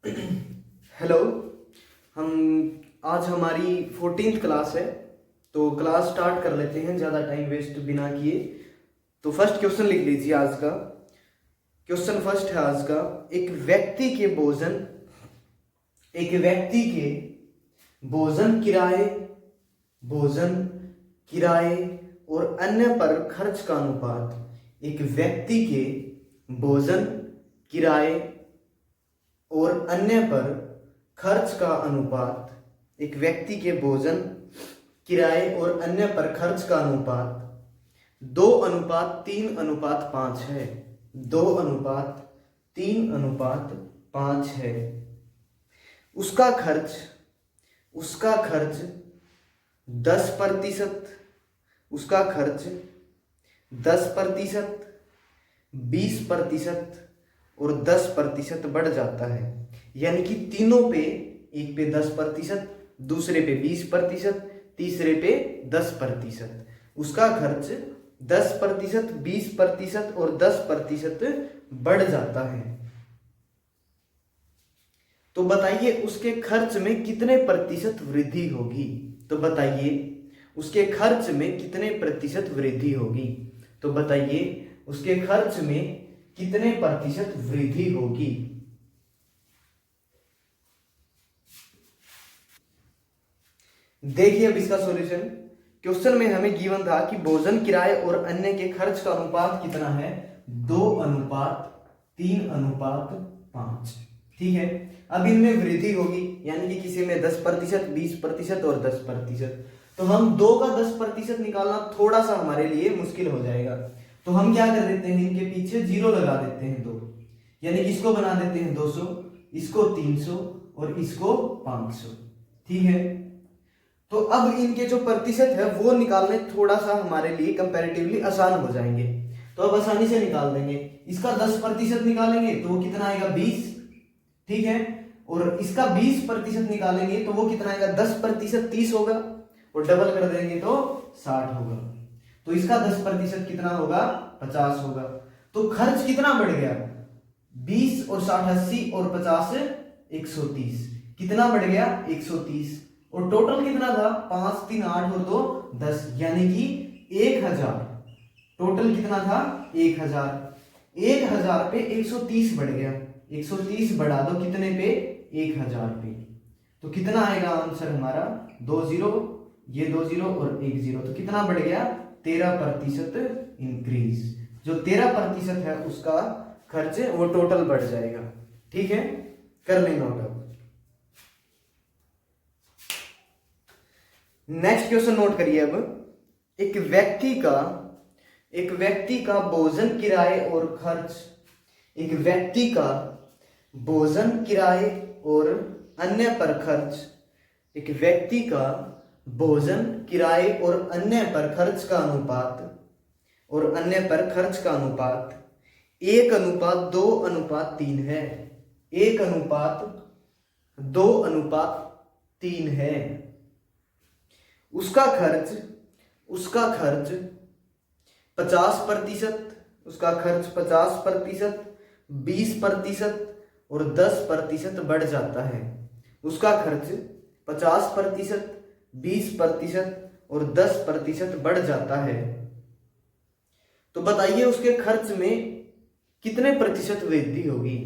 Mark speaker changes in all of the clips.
Speaker 1: Hello. हम आज हमारी 14th क्लास है, तो क्लास स्टार्ट कर लेते हैं ज़्यादा टाइम वेस्ट बिना किए। तो फर्स्ट क्वेश्चन लिख लीजिए आज का। क्वेश्चन फर्स्ट है आज का, एक व्यक्ति के भोजन किराए और अन्य पर खर्च का अनुपात। एक व्यक्ति के भोजन किराए और अन्य पर खर्च का अनुपात। एक व्यक्ति के भोजन किराए और अन्य पर खर्च का अनुपात 2:3:5 है। 2:3:5 है। उसका खर्च 10%, उसका खर्च 10%, 20% और 10% बढ़ जाता है। यानी कि तीनों पे, एक पे 10%, दूसरे पे 20%, तीसरे पे 10%। उसका खर्च 10%, 20% और 10% बढ़ जाता है। तो बताइए उसके खर्च में कितने प्रतिशत वृद्धि होगी। तो बताइए उसके खर्च में कितने प्रतिशत वृद्धि होगी। तो बताइए उसके खर्च में कितने प्रतिशत वृद्धि होगी। देखिए अब इसका सॉल्यूशन। क्वेश्चन में हमें गिवन था कि भोजन किराए और अन्य के खर्च का अनुपात कितना है, 2:3:5। ठीक है। अब इनमें वृद्धि होगी, यानी कि किसी में 10%, 20% और 10%। तो हम 2 का 10% निकालना थोड़ा सा हमारे लिए मुश्किल हो जाएगा। तो हम क्या कर देते हैं, इनके पीछे 0 लगा देते हैं 2, यानी कि इसको बना देते हैं 200, इसको 300 और इसको 500। ठीक है। तो अब इनके जो प्रतिशत है वो निकालने थोड़ा सा हमारे लिए कंपैरेटिवली आसान हो जाएंगे। तो अब आसानी से निकाल देंगे। इसका 10% निकालेंगे तो वो कितना आएगा, 20। ठीक है। और इसका 20% निकालेंगे तो वो कितना आएगा, 10%, 30 होगा। और डबल कर देंगे तो 60 होगा। तो इसका 10% कितना होगा, 50 होगा। तो खर्च कितना बढ़ गया, 20 और 60 80 और 50 130। कितना बढ़ गया, 130। और टोटल कितना था, 5 3 8 और 2 10, यानी कि 1000। टोटल कितना था, 1000। 1000 पे 130 बढ़ गया। 130 बढ़ा दो कितने पे, 1000 पे। तो कितना आएगा आंसर हमारा, 2 0, ये 2 0 और 1 0। तो कितना बढ़ गया, 13% इंक्रीज। जो 13% है उसका खर्च वो टोटल बढ़ जाएगा। ठीक है, कर लेना होगा। नेक्स्ट क्वेश्चन नोट करिए। अब एक व्यक्ति का भोजन किराए और खर्च, एक व्यक्ति का भोजन किराए और अन्य पर खर्च, एक व्यक्ति का भोजन किराए और अन्य पर खर्च का अनुपात, और अन्य पर खर्च का अनुपात 1:2:3 है। 1:2:3 है। उसका खर्च 50%, उसका खर्च 50%, 20% और 10% बढ़ जाता है। उसका खर्च 50%, 20% और 10% बढ़ जाता है। तो बताइए उसके खर्च में कितने प्रतिशत वृद्धि होगी।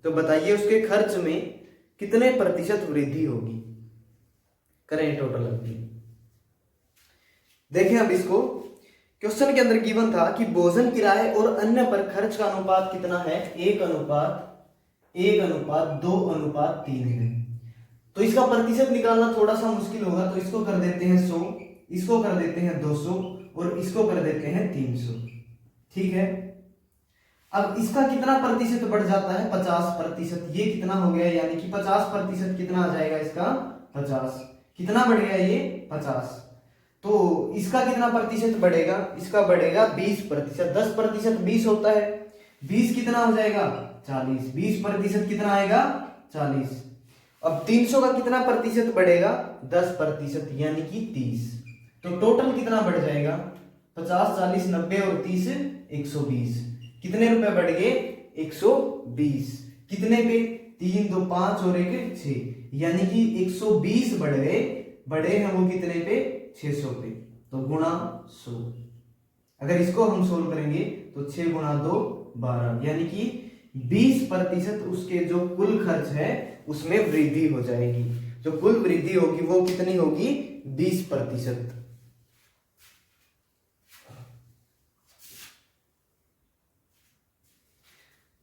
Speaker 1: तो बताइए उसके खर्च में कितने प्रतिशत वृद्धि होगी। करें टोटल अभी। देखें अब इसको। क्वेश्चन के अंदर गिवन था कि भोजन किराए और अन्य पर खर्च का अनुपात कितना है, 1:2:3 है। तो इसका प्रतिशत निकालना थोड़ा सा मुश्किल होगा। तो इसको कर देते हैं 100, इसको कर देते हैं 200 और इसको कर देते हैं 300। ठीक है। अब इसका कितना प्रतिशत बढ़ जाता है, 50%। ये कितना हो गया, यानी कि 50% कितना आ जाएगा इसका, 50। कितना बढ़ गया ये, 50। तो इसका कितना प्रतिशत बढ़ेगा, इसका बढ़ेगा 20%। 10% 20 होता है, 20 कितना हो जाएगा, 40। 20% कितना आएगा, 40। अब 300 का कितना प्रतिशत बढ़ेगा, 10%, यानी कि 30। तो टोटल कितना बढ़ जाएगा, 50 40 90 और 30 120। कितने रुपए बढ़ गए, 120। कितने पे, 3 2 5 और 1 6, यानी कि 120 बढ़े हैं वो कितने पे 600 पे, तो गुणा 100। अगर इसको हम सोल्व करेंगे तो 6 गुणा 2 12, यानी कि 20% उसके जो कुल खर्च है उसमें वृद्धि हो जाएगी। जो कुल वृद्धि होगी वो कितनी होगी 20%।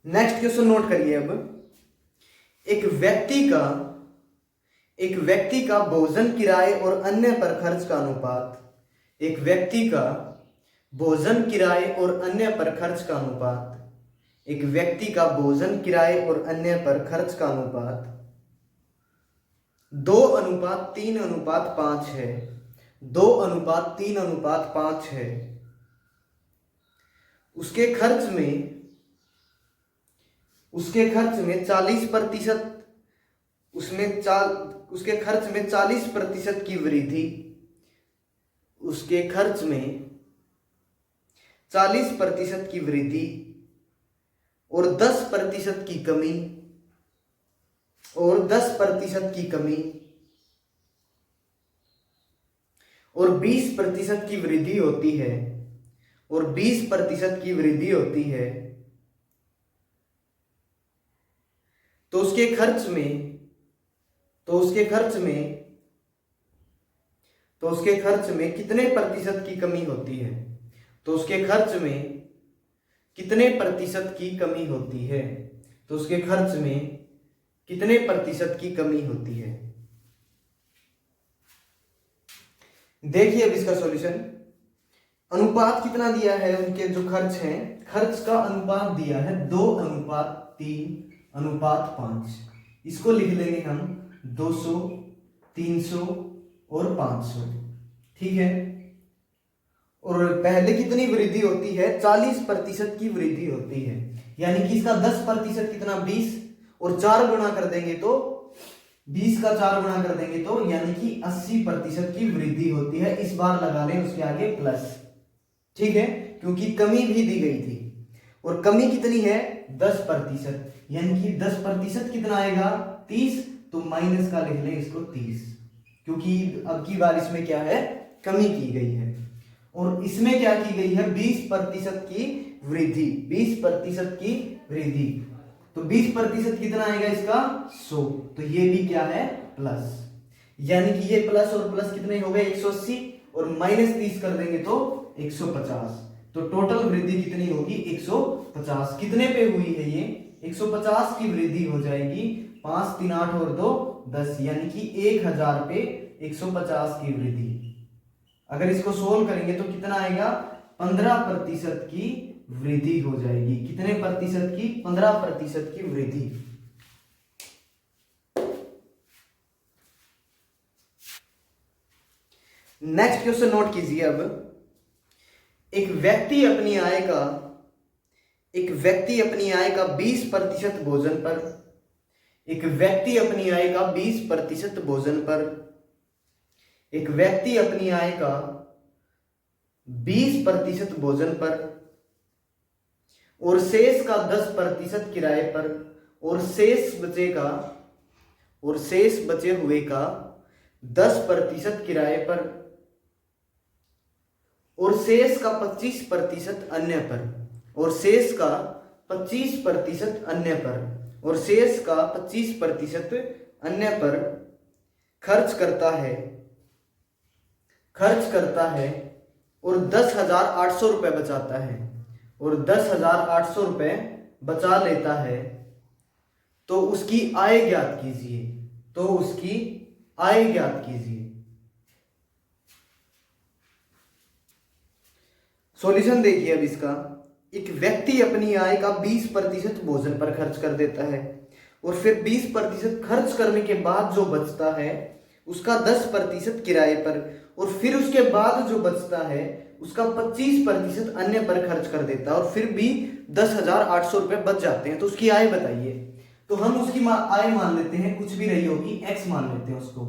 Speaker 1: नेक्स्ट क्वेश्चन नोट करिए। अब एक व्यक्ति का भोजन किराए और अन्य पर खर्च का अनुपात, एक व्यक्ति का भोजन किराए और अन्य पर खर्च का अनुपात, एक व्यक्ति का भोजन किराए और अन्य पर खर्च का अनुपात 2:3:5 है। 2:3:5 है। उसके खर्च में 40%, उसके खर्च में 40% की वृद्धि, उसके खर्च में 40% की वृद्धि और 10% की कमी, और 10% की कमी और 20% की वृद्धि होती है, और 20% की वृद्धि होती है, तो उसके खर्च में कितने प्रतिशत की कमी होती है? तो उसके खर्च में कितने प्रतिशत की कमी होती है? तो उसके खर्च में कितने प्रतिशत की कमी होती है? देखिए अब इसका सॉल्यूशन। अनुपात कितना दिया है? उनके जो खर्च हैं, खर्च का अनुपात दिया है 2:3:5। इसको लिख लेंगे हम 200, 300 और 500, ठीक है। और पहले कितनी वृद्धि होती है? 40% की वृद्धि होती है, यानी कि इसका 10% कितना 20, और 4 गुणा कर देंगे तो 20 का 4 गुणा कर देंगे तो यानी कि 80% की वृद्धि होती है। इस बार लगा लें उसके आगे प्लस, ठीक है, क्योंकि कमी भी दी गई थी। और कमी कितनी है? 10%, यानी कि 10% कितना आएगा 30, तो माइनस का लिख लें इसको 30, क्योंकि अब की बार इसमें क्या है? कमी की गई है। और इसमें क्या की गई है? 20% की वृद्धि, 20% की वृद्धि, तो 20% कितना आएगा इसका 100, तो ये भी क्या है? प्लस, यानी कि ये प्लस और प्लस कितने हो गए 180, और माइनस 30 कर देंगे तो 150, तो टोटल वृद्धि कितनी होगी 150। कितने पे हुई है ये? 150 की वृद्धि हो जाएगी, 5 3 8 और 2 10, यानी कि 1000 पे 150 की वृद्धि। अगर इसको सोल्व करेंगे तो कितना आएगा? 15% की वृद्धि हो जाएगी। कितने प्रतिशत की? 15% की वृद्धि। नेक्स्ट क्वेश्चन नोट कीजिए। अब एक व्यक्ति अपनी आय का 20% भोजन पर, एक व्यक्ति अपनी आय का 20% भोजन पर, एक व्यक्ति अपनी आय का 20% भोजन पर और शेष का 10% किराए पर, और शेष बचे हुए का 10% किराए पर, और शेष का 25% अन्य पर, और शेष का 25% अन्य पर, और शेष का 25% अन्य पर खर्च करता है और 10,800 रुपये बचाता है, और 10,800 रुपये बचा लेता है, तो उसकी आय ज्ञात कीजिए। तो उसकी आय ज्ञात कीजिए। सॉल्यूशन देखिए अब इसका। एक व्यक्ति अपनी आय का 20% भोजन पर खर्च कर देता है, और फिर 20% खर्च करने के बाद जो बचता है उसका 10% किराए पर, और फिर उसके बाद जो बचता है उसका 25% अन्य पर खर्च कर देता है, और फिर भी 10,800 रुपये बच जाते हैं। तो उसकी आय बताइए। तो हम उसकी आय मान लेते हैं, कुछ भी रही होगी, x मान लेते हैं उसको,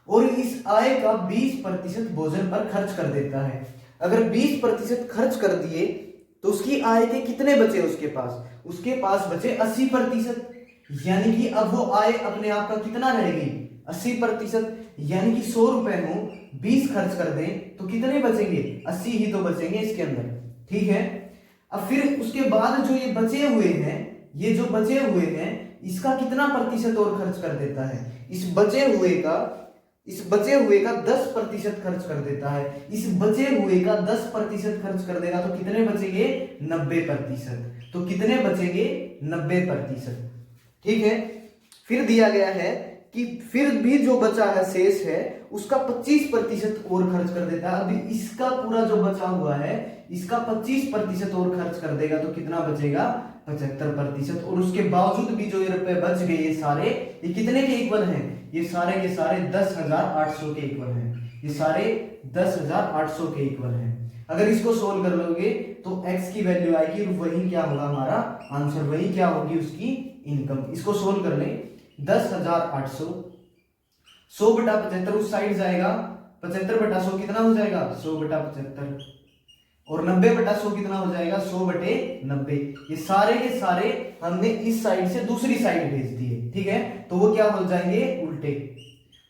Speaker 1: और इस आय का 20% भोजन पर खर्च कर देता है। अगर 20% खर्च कर दिए तो उसकी आय के कितने बचे? उसके पास बचे 80%, यानी कि अब वो आय अपने आप का कितना रहेगी 80%। यानी कि 100 रुपए हो 20 खर्च कर दें तो कितने बचेंगे 80 ही तो बचेंगे इसके अंदर। ठीक है, अब फिर उसके बाद जो ये बचे हुए हैं, ये जो बचे हुए हैं इसका कितना प्रतिशत और खर्च कर देता है, इस बचे हुए का 10% खर्च कर देता है। इस बचे हुए का 10% खर्च कर देगा तो कितने बचेंगे 90%। तो कितने बचेंगे 90%। ठीक है, फिर दिया गया है कि फिर भी जो बचा है शेष है उसका 25% और खर्च कर देता है। अभी इसका पूरा जो बचा हुआ है इसका 25% और खर्च कर देगा तो कितना बचेगा 75%। और उसके बावजूद भी जो ये रुपए बच गए ये सारे, ये कितने के इक्वल हैं, ये सारे के सारे 10,800 के इक्वल हैं। ये सारे 10,800 के इक्वल हैं। अगर इसको सोल्व कर लोगे तो x की वैल्यू आएगी, वही क्या होगा हमारा आंसर, वही क्या होगी उसकी इनकम। इसको सोल्व कर लें, 10,800 100 बटा 75 उस साइड जाएगा, 75 बटा 100 कितना हो जाएगा 100 बटा 75, और 90 बटा 100 कितना हो जाएगा 100 बटे 90। ये सारे के सारे हमने इस साइड से दूसरी साइड भेज दिए। ठीक है, तो वो क्या हो जाएंगे उल्टे,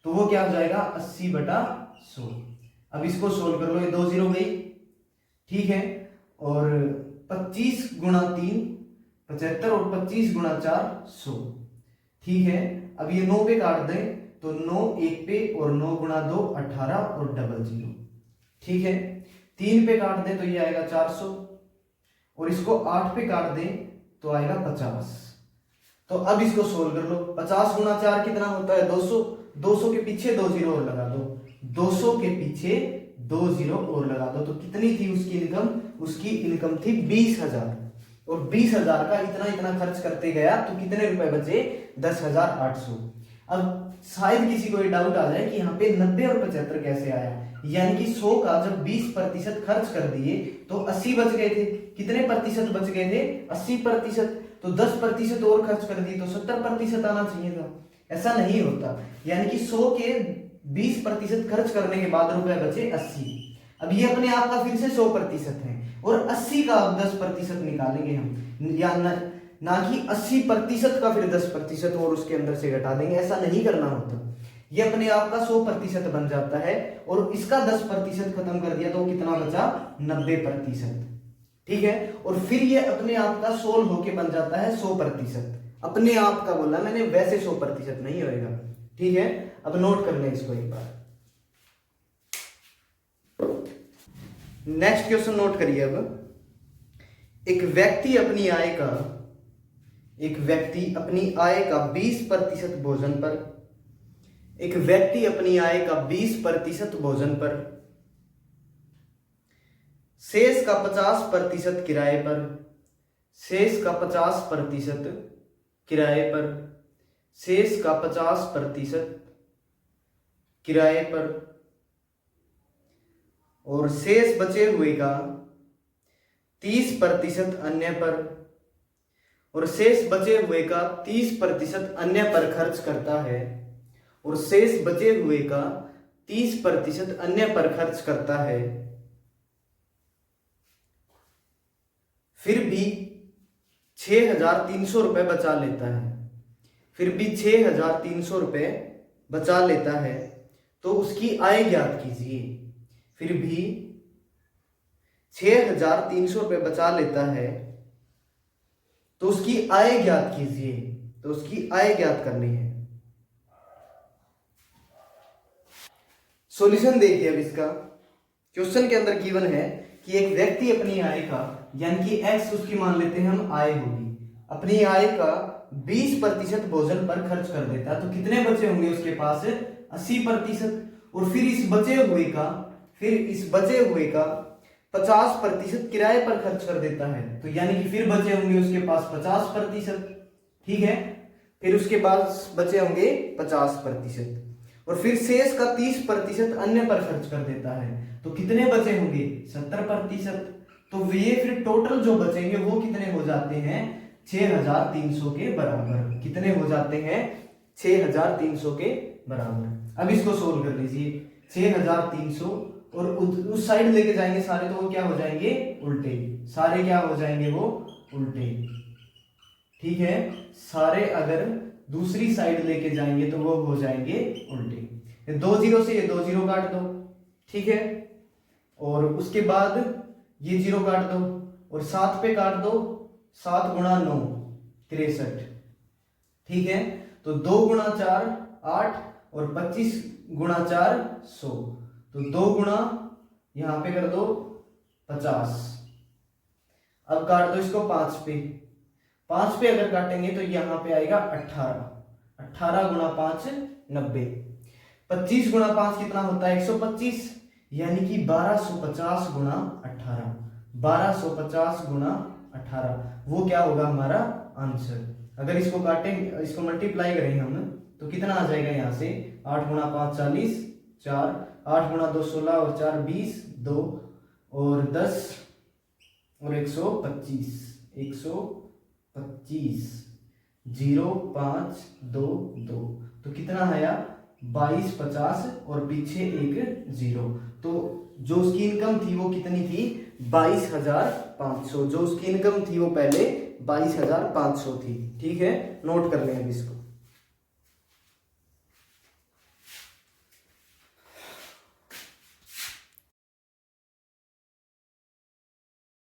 Speaker 1: तो वो क्या हो जाएगा 80 बटा 100। अब इसको सोल्व कर लो, ये 2 0 गई। ठीक है, और 25 गुणा 3 75 और 25 गुणा 4 100। ठीक है, अब ये 9 पे काट दें तो 9 1 पे और 9 गुणा 2 18 और डबल 0। ठीक है, 3 पे काट दें तो ये आएगा 400 और इसको 8 पे काट दें तो आएगा 50। तो अब इसको सोल्व कर लो, 50 गुणा 4 कितना होता है 200। 200 के पीछे 2 0 और लगा दो, 200 के पीछे 2 0 और लगा दो तो कितनी थी उसकी इनकम, उसकी इनकम थी 20,000। और 20,000 का इतना इतना खर्च करते गया तो कितने रुपए बचे 10,800। अब शायद किसी को ये डाउट आ जाए कि यहाँ पे 90 और 75 कैसे आया, यानी कि 100 का जब 20% खर्च कर दिए तो 80 बच गए थे। कितने प्रतिशत बच गए थे 80%। तो 10% और खर्च कर दिए तो 70% आना चाहिए था। ऐसा नहीं होता, यानी कि 100 के 20% खर्च करने के बाद रुपए बचे 80। अब ये अपने आप का फिर से 100% है और 80 का 10% निकालेंगे हम, या ना कि 80% का फिर 10% और उसके अंदर से घटा देंगे, ऐसा नहीं करना होता। ये अपने आप का 100% बन जाता है और इसका 10% खत्म कर दिया तो कितना बचा 90%। ठीक है, और फिर ये अपने आप का सोल्व होके बन जाता है 100%। अपने आप का बोला मैंने, वैसे 100% नहीं होएगा। ठीक है, अब नोट कर लें इसको एक बार। नेक्स्ट क्वेश्चन नोट करिए। अब एक व्यक्ति अपनी आय का 20% भोजन पर, एक व्यक्ति अपनी आय का 20% भोजन पर, शेष का 50% किराए पर, शेष का 50% किराए पर, शेष का 50% किराए पर, और शेष बचे हुए का 30% अन्य पर, और शेष बचे हुए का 30% अन्य पर खर्च करता है, और शेष बचे हुए का 30% अन्य पर खर्च करता है, फिर भी 6,300 रुपए बचा लेता है, फिर भी 6,300 रुपए बचा लेता है, तो उसकी आय ज्ञात कीजिए। फिर भी 6,300 रुपए बचा लेता है तो उसकी आय ज्ञात कीजिए। तो उसकी आय ज्ञात करनी है। सॉल्यूशन देखिए। अब इसका क्वेश्चन के अंदर गिवन है कि एक व्यक्ति अपनी आय का, यानी कि x उसकी मान लेते हैं हम आय होगी, अपनी आय का 20% भोजन पर खर्च कर देता है तो कितने बचे होंगे उसके पास 80%। और फिर इस बचे हुए का 50% किराए पर खर्च कर देता है, तो यानी कि फिर बचे होंगे उसके पास 50%। ठीक है, फिर उसके बाद बचे होंगे 50%, और फिर शेष का 30% अन्य पर खर्च कर देता है तो कितने बचे होंगे 70%। तो ये फिर टोटल जो बचेंगे वो कितने हो जाते हैं 6,300 के बराबर। कितने हो जाते हैं 6,300 के बराबर। अब इसको सोल्व कर लीजिए। 6,300 और उस साइड लेके जाएंगे सारे तो वो क्या हो जाएंगे उल्टे, सारे क्या हो जाएंगे वो उल्टे। ठीक है। सारे अगर दूसरी साइड लेके जाएंगे तो वो हो जाएंगे उल्टे। 2 जीरो से ये 2 जीरो काट दो, ठीक है। और उसके बाद ये जीरो काट दो और 7 पे काट दो, 7 गुणा 9 63, ठीक है। तो 2 गुणा 4 8 और 25 गुणा 4 100। तो 2 गुणा यहां पे कर दो 50। अब काट दो इसको 5 पे, 5 पे अगर काटेंगे तो यहां पे आएगा 18। 18 गुणा 5 90। 25 गुणा 5 कितना होता है 125, यानी कि 1250 गुणा 18। 1250 गुणा 18 वो क्या होगा हमारा आंसर। अगर इसको काटेंगे, इसको मल्टीप्लाई करें हम तो कितना आ जाएगा यहाँ से 8 गुणा 5 40, 4 8 गुणा 2 16 और 4 20, 2 और 10 और 125 0 5 2 2। तो कितना आया 22 50 और पीछे एक 0। तो जो उसकी इनकम थी वो कितनी थी 22,500। जो उसकी इनकम थी वो पहले 22,500 थी, ठीक है। नोट कर लें अब इसको।